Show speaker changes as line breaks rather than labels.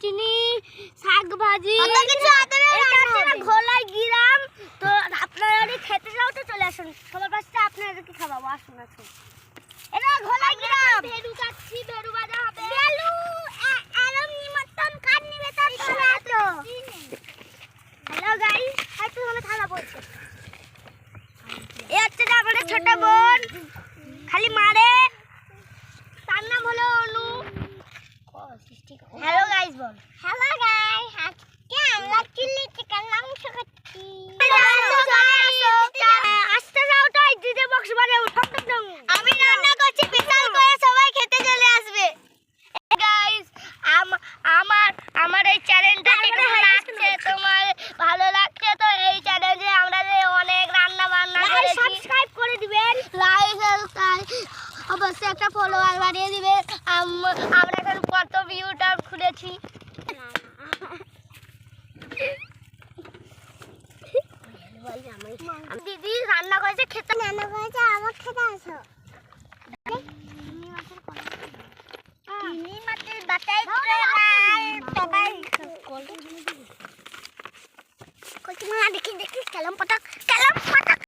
চাটনি, শাক ভাজি, ঘোলাই গিরাম। তো আপনারা যদি খেতে চাও তো চলে আসুন, সবার পাশে আপনাদেরকে খাওয়াবো। আসুন আসুন। এটা ঘোলাই গিরাম। ভেড়ু কাটছি, ভেড়ু ভাজা হবে। এরম নিমন্ত্রণ কার নিবে তার চলে আসো। হ্যালো গাইস, একটু আমরা খাওয়া বলছি। এই হচ্ছে আমাদের ছোট বোন, খালি মারে। তার নাম হলো অনু। হ্যালো গাইস বল। হ্যালো গাইস, আজকে আমরা চিলি চিকেন মাংস খাচ্ছি। আসতে যাও তো ডিজে বক্স বাজে উঠো তো। আমি রান্না করছি স্পেশাল করে, সবাই খেতে চলে আসবে। গাইস আমার এই চ্যানেলটা কেমন লাগছে, তোমার ভালো লাগছে তো এই চ্যানেলে আমরা যে অনেক রান্না বান্না করেছি, সাবস্ক্রাইব করে দিবেন, লাইক সাবস্ক্রাইব অবশ্যই একটা ফলোয়ার বানিয়ে দিবেন। আমরা এখন কত ভিউটা খুলেছি। দিদি রান্না করেছে, খেতে রান্না করেছে, আমার খেতে আসো। মাছের বাটাই সবাই দেখি কালাম পাতা